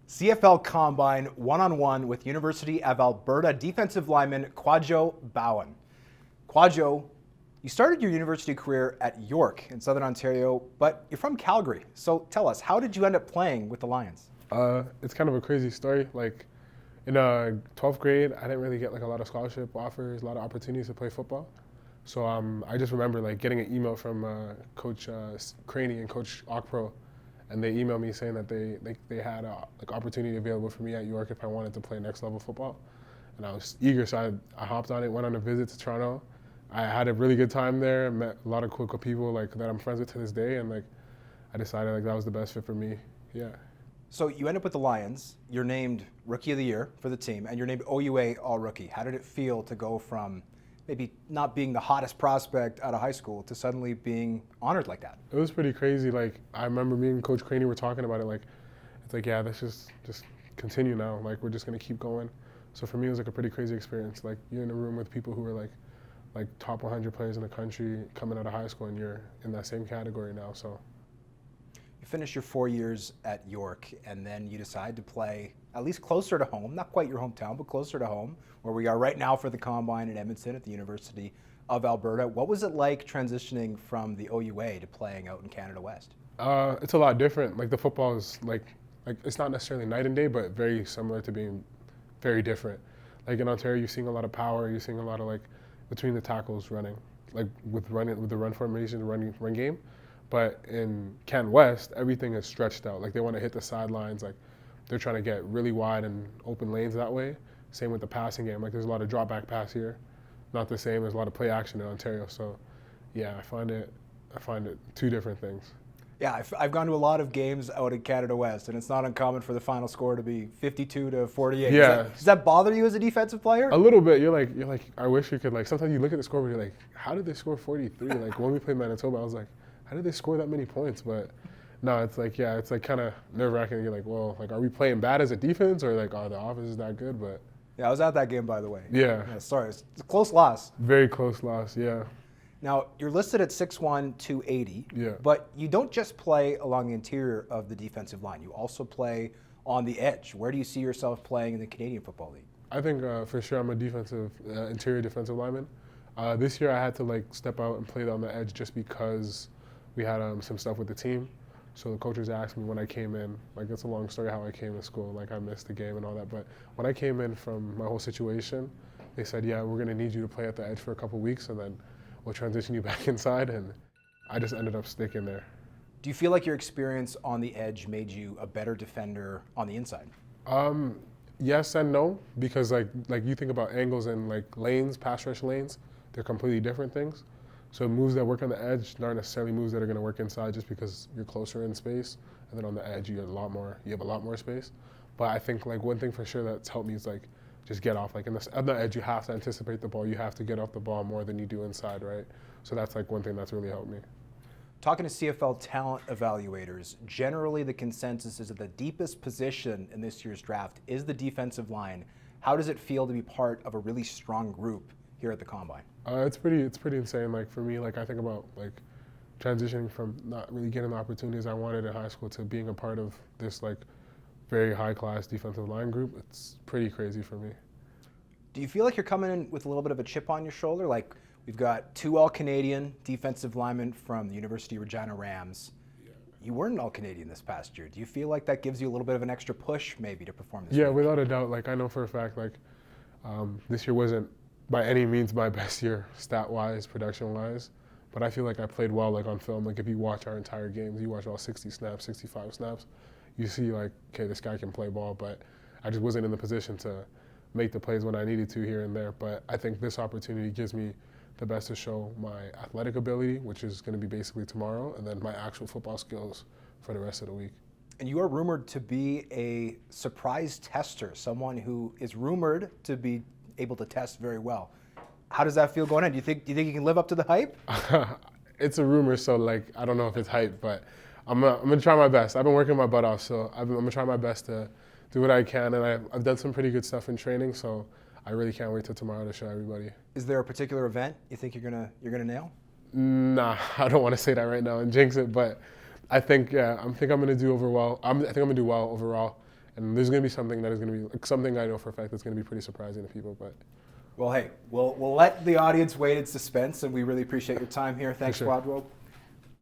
CFL Combine one-on-one with University of Alberta defensive lineman Kwadwo Boahen. Kwadwo, you started your university career at York in Southern Ontario, but you're from Calgary. So tell us, how did you end up playing with the Lions? It's kind of a crazy story. Like in 12th grade, I didn't really get like a lot of scholarship offers, a lot of opportunities to play football. So I just remember like getting an email from Coach Craney and Coach Ockpro, and they emailed me saying that they had like opportunity available for me at York if I wanted to play next level football, and I was eager. So I hopped on it, went on a visit to Toronto. I had a really good time there, met a lot of cool people like that I'm friends with to this day, and like I decided like that was the best fit for me. Yeah. So you end up with the Lions. You're named Rookie of the Year for the team, and you're named OUA All-Rookie. How did it feel to go from maybe not being the hottest prospect out of high school to suddenly being honored like that? It was pretty crazy. Like I remember me and Coach Craney were talking about it. Like it's like, yeah, let's just continue now. Like we're just gonna keep going. So for me, it was like a pretty crazy experience. Like you're in a room with people who are like top 100 players in the country coming out of high school, and you're in that same category now. So you finish your 4 years at York, and then you decide to play at least closer to home, not quite your hometown, but closer to home, where we are right now for the Combine in Edmonton at the University of Alberta. What was it like transitioning from the OUA to playing out in Canada West? it's a lot different. Like the football is like it's not necessarily night and day, but very similar to being very different. Like in Ontario, you're seeing a lot of power. You're seeing a lot of like between the tackles running, like with the run formation, the run game. But in Can West, everything is stretched out. Like they want to hit the sidelines. Like they're trying to get really wide and open lanes that way. Same with the passing game. Like there's a lot of drop back pass here. Not the same. There's a lot of play action in Ontario. So yeah, I find it two different things. Yeah, I've gone to a lot of games out in Canada West, and it's not uncommon for the final score to be 52-48. Yeah. Does that bother you as a defensive player? A little bit. You're like, I wish we could like. Sometimes you look at the score, and you're like, how did they score 43? Like when we played Manitoba, I was like, how did they score that many points? But no, it's like, yeah, it's like kind of nerve-wracking. You're like, well, like, are we playing bad as a defense, or like, are the offense is that good? But Yeah, I was at that game, by the way. yeah, Sorry, it's a close loss. very close loss. Yeah, Now, you're listed at 6'1", 280, Yeah. but you don't just play along the interior of the defensive line. You also play on the edge. Where do you see yourself playing in the Canadian Football League? I think for sure I'm a interior defensive lineman. This year I had to like step out and play on the edge just because we had some stuff with the team. So the coaches asked me when I came in, like it's a long story how I came to school, like I missed the game and all that. But when I came in from my whole situation, they said, yeah, we're gonna need you to play at the edge for a couple weeks, and then we'll transition you back inside. And I just ended up sticking there. Do you feel like your experience on the edge made you a better defender on the inside? Yes and no, because like you think about angles and like lanes, pass rush lanes, they're completely different things. So moves that work on the edge aren't necessarily moves that are going to work inside just because you're closer in space, and then on the edge you have a lot more space. But I think like one thing for sure that's helped me is like just get off. Like on the edge you have to anticipate the ball, you have to get off the ball more than you do inside, right? So that's like one thing that's really helped me. Talking to CFL talent evaluators, generally the consensus is that the deepest position in this year's draft is the defensive line. How does it feel to be part of a really strong group here at the Combine? It's pretty insane. Like for me, like I think about like transitioning from not really getting the opportunities I wanted in high school to being a part of this like very high class defensive line group. It's pretty crazy for me. Do you feel like you're coming in with a little bit of a chip on your shoulder? Like we've got two All-Canadian defensive linemen from the University of Regina Rams. Yeah. You weren't an All-Canadian this past year. Do you feel like that gives you a little bit of an extra push maybe to perform this Yeah, week? without a doubt. Like I know for a fact like this year wasn't by any means my best year stat-wise, production-wise, but I feel like I played well like on film. Like if you watch our entire games, you watch all 60 snaps, 65 snaps, you see like, okay, this guy can play ball, but I just wasn't in the position to make the plays when I needed to here and there. But I think this opportunity gives me the best to show my athletic ability, which is going to be basically tomorrow, and then my actual football skills for the rest of the week. And you are rumored to be a surprise tester, someone who is rumored to be able to test very well. How does that feel going in? Do you think you can live up to the hype? It's a rumor, so like I don't know if it's hype, but I'm gonna try my best. I've been working my butt off, so I'm gonna try my best to do what I can, and I've done some pretty good stuff in training, so I really can't wait till tomorrow to show everybody. Is there a particular event you think you're gonna nail? Nah, I don't want to say that right now and jinx it, but I think I'm gonna do well overall, And there's going to be something that is going to be like, something I know for a fact that's going to be pretty surprising to people. But Well, hey, we'll let the audience wait in suspense, and we really appreciate your time here. Thanks, sure. Kwadwo.